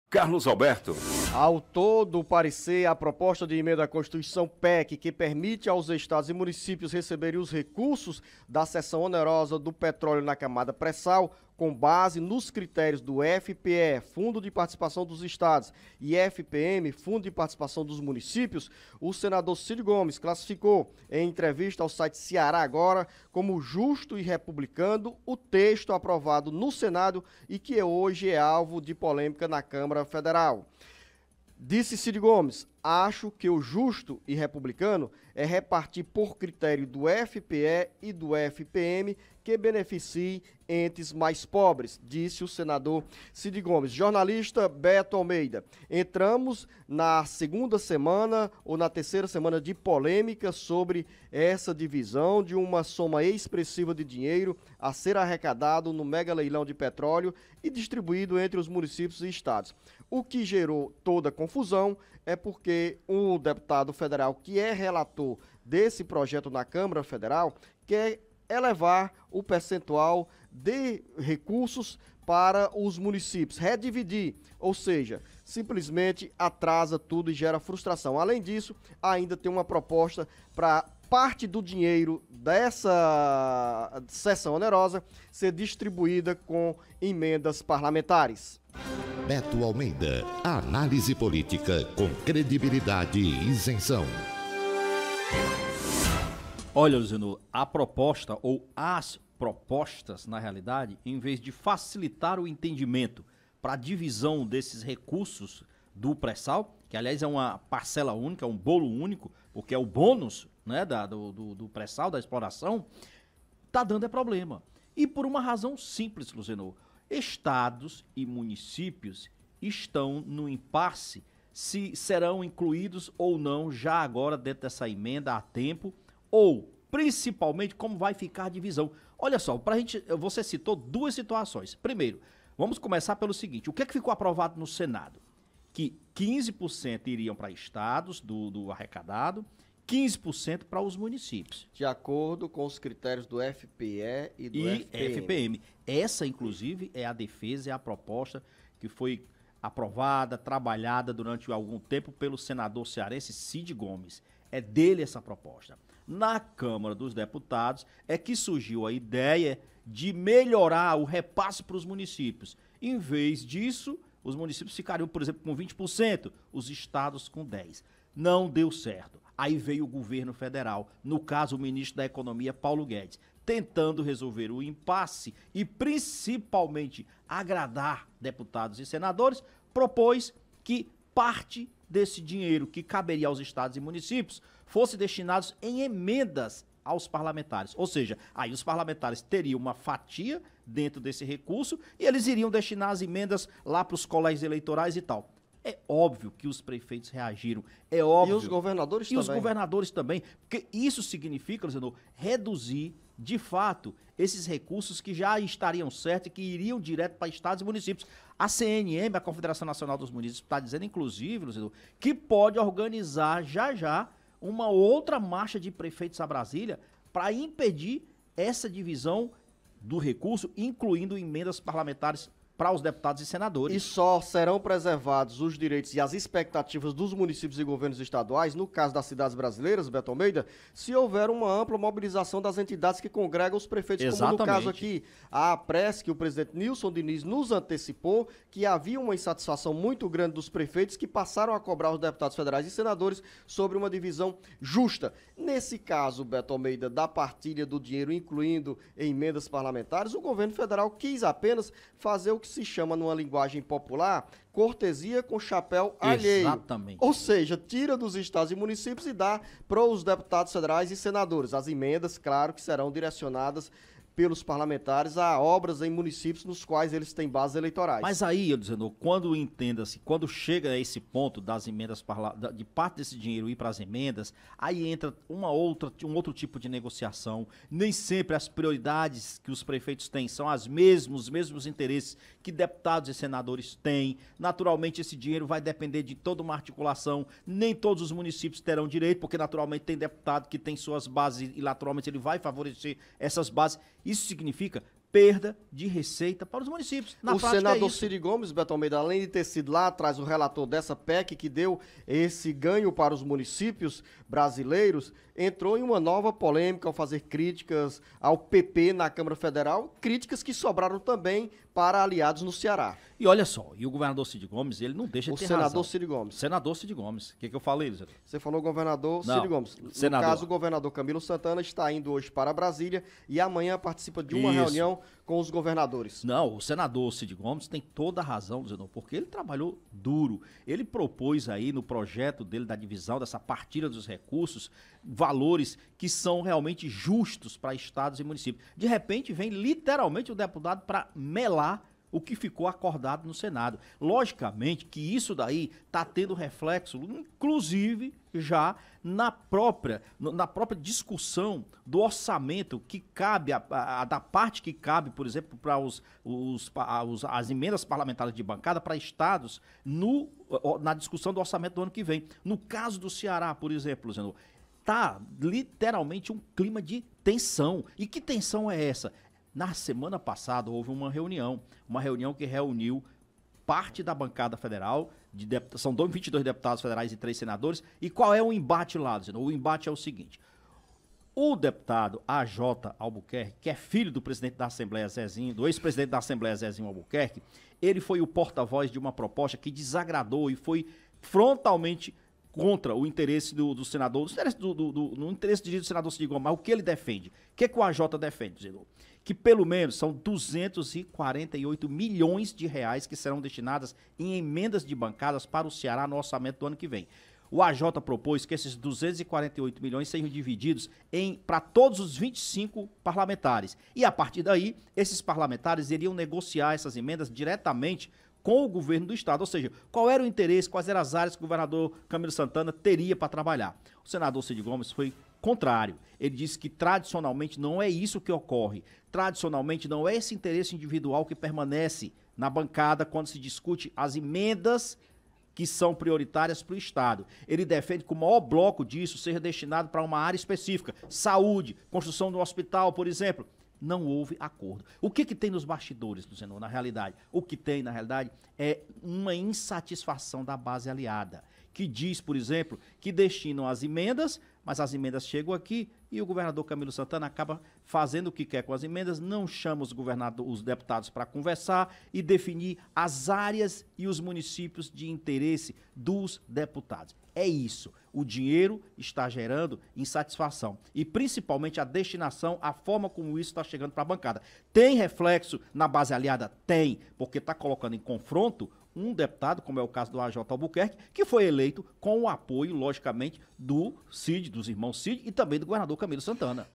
Carlos Alberto. Autor do parecer a proposta de emenda à Constituição PEC, que permite aos estados e municípios receberem os recursos da cessão onerosa do petróleo na camada pré-sal, com base nos critérios do FPE, Fundo de Participação dos Estados, e FPM, Fundo de Participação dos Municípios, o senador Cid Gomes classificou, em entrevista ao site Ceará Agora, como justo e republicano o texto aprovado no Senado e que hoje é alvo de polêmica na Câmara Federal. Disse Cid Gomes: acho que o justo e republicano é repartir por critério do FPE e do FPM que beneficie entes mais pobres, disse o senador Cid Gomes. Jornalista Beto Almeida: entramos na segunda semana ou na terceira semana de polêmica sobre essa divisão de uma soma expressiva de dinheiro a ser arrecadado no mega leilão de petróleo e distribuído entre os municípios e estados. O que gerou toda a confusão é porque o deputado federal que é relator desse projeto na Câmara Federal quer elevar o percentual de recursos para os municípios, redividir, ou seja, simplesmente atrasa tudo e gera frustração. Além disso, ainda tem uma proposta para parte do dinheiro dessa sessão onerosa ser distribuída com emendas parlamentares. Beto Almeida, análise política com credibilidade e isenção. Olha, Luciano, a proposta ou as propostas, na realidade, em vez de facilitar o entendimento para a divisão desses recursos do pré-sal, que aliás é uma parcela única, um bolo único, porque é o bônus, né, do pré-sal, da exploração, tá dando é problema. E por uma razão simples, Luciano, estados e municípios estão no impasse se serão incluídos ou não já agora dentro dessa emenda a tempo, ou principalmente como vai ficar a divisão. Olha só, você citou duas situações. Primeiro, vamos começar pelo seguinte: o que é que ficou aprovado no Senado? Que 15% iriam para estados do arrecadado, 15% para os municípios. De acordo com os critérios do FPE e do FPM. Essa, inclusive, é a defesa, é a proposta que foi aprovada, trabalhada durante algum tempo pelo senador cearense Cid Gomes. É dele essa proposta. Na Câmara dos Deputados é que surgiu a ideia de melhorar o repasse para os municípios. Em vez disso, os municípios ficariam, por exemplo, com 20%, os estados com 10%. Não deu certo. Aí veio o governo federal, no caso o ministro da Economia, Paulo Guedes, tentando resolver o impasse e principalmente agradar deputados e senadores, propôs que parte desse dinheiro que caberia aos estados e municípios fosse destinados em emendas aos parlamentares. Ou seja, aí os parlamentares teriam uma fatia dentro desse recurso e eles iriam destinar as emendas lá para os colégios eleitorais e tal. É óbvio que os prefeitos reagiram, é óbvio. E os governadores também. E os governadores também, porque isso significa, Luciano, reduzir, de fato, esses recursos que já estariam certos e que iriam direto para estados e municípios. A CNM, a Confederação Nacional dos Municípios, está dizendo, inclusive, Luciano, que pode organizar já uma outra marcha de prefeitos a Brasília para impedir essa divisão do recurso, incluindo emendas parlamentares para os deputados e senadores. E só serão preservados os direitos e as expectativas dos municípios e governos estaduais, no caso das cidades brasileiras, Beto Almeida, se houver uma ampla mobilização das entidades que congregam os prefeitos. Exatamente. Como no caso aqui, a APRES, que o presidente Nilson Diniz nos antecipou, que havia uma insatisfação muito grande dos prefeitos que passaram a cobrar os deputados federais e senadores sobre uma divisão justa. Nesse caso, Beto Almeida, da partilha do dinheiro, incluindo emendas parlamentares, o governo federal quis apenas fazer o que se chama, numa linguagem popular, cortesia com chapéu alheio. Exatamente. Ou seja, tira dos estados e municípios e dá para os deputados federais e senadores. As emendas, claro, que serão direcionadas pelos parlamentares a obras em municípios nos quais eles têm bases eleitorais. Mas aí, eu dizendo, quando entenda-se, quando chega a esse ponto das emendas, de parte desse dinheiro ir para as emendas, aí entra um outro tipo de negociação. Nem sempre as prioridades que os prefeitos têm são os mesmos interesses que deputados e senadores têm. Naturalmente, esse dinheiro vai depender de toda uma articulação. Nem todos os municípios terão direito, porque naturalmente tem deputado que tem suas bases e naturalmente ele vai favorecer essas bases. Isso significa perda de receita para os municípios. O senador Cid Gomes, Beto Almeida, além de ter sido lá atrás o relator dessa PEC que deu esse ganho para os municípios brasileiros, entrou em uma nova polêmica ao fazer críticas ao PP na Câmara Federal, críticas que sobraram também para aliados no Ceará. E olha só, e o governador Cid Gomes, ele não deixa de ter razão. O senador Cid Gomes. Senador Cid Gomes. O que eu falei, Luciano? Você falou governador Cid Gomes. Senador. No caso, o governador Camilo Santana está indo hoje para Brasília e amanhã participa de uma reunião com os governadores. Não, o senador Cid Gomes tem toda a razão, Luciano, porque ele trabalhou duro. Ele propôs aí no projeto dele da divisão, dessa partilha dos recursos, valores que são realmente justos para estados e municípios. De repente, vem literalmente o deputado para melar o que ficou acordado no Senado. Logicamente que isso daí está tendo reflexo, inclusive já na própria discussão do orçamento que cabe, da parte que cabe, por exemplo, para as emendas parlamentares de bancada para estados na discussão do orçamento do ano que vem. No caso do Ceará, por exemplo, Luciano, tá literalmente um clima de tensão. E que tensão é essa? Na semana passada houve uma reunião que reuniu parte da bancada federal, são 22 deputados federais e 3 senadores, e qual é o embate lá? O embate é o seguinte: o deputado AJ Albuquerque, que é filho do presidente da Assembleia Zezinho, do ex-presidente da Assembleia Zezinho Albuquerque, ele foi o porta-voz de uma proposta que desagradou e foi frontalmente contra o interesse do senador, no interesse dirigido do senador Cid Gomes. Mas o que ele defende? O que o AJ defende, senador? Que pelo menos são 248 milhões de reais que serão destinadas em emendas de bancadas para o Ceará no orçamento do ano que vem. O AJ propôs que esses 248 milhões sejam divididos para todos os 25 parlamentares. E a partir daí, esses parlamentares iriam negociar essas emendas diretamente com o governo do estado, ou seja, qual era o interesse, quais eram as áreas que o governador Camilo Santana teria para trabalhar. O senador Cid Gomes foi contrário. Ele disse que tradicionalmente não é isso que ocorre. Tradicionalmente não é esse interesse individual que permanece na bancada quando se discute as emendas que são prioritárias para o estado. Ele defende que o maior bloco disso seja destinado para uma área específica, saúde, construção de um hospital, por exemplo. Não houve acordo. O que tem nos bastidores, Luciano, na realidade? O que tem, na realidade, é uma insatisfação da base aliada, que diz, por exemplo, que destinam as emendas, mas as emendas chegam aqui e o governador Camilo Santana acaba fazendo o que quer com as emendas, não chama os deputados para conversar e definir as áreas e os municípios de interesse dos deputados. É isso. O dinheiro está gerando insatisfação. E principalmente a destinação, a forma como isso está chegando para a bancada. Tem reflexo na base aliada? Tem, porque está colocando em confronto um deputado, como é o caso do AJ Albuquerque, que foi eleito com o apoio, logicamente, do Cid, dos irmãos Cid e também do governador Camilo Santana.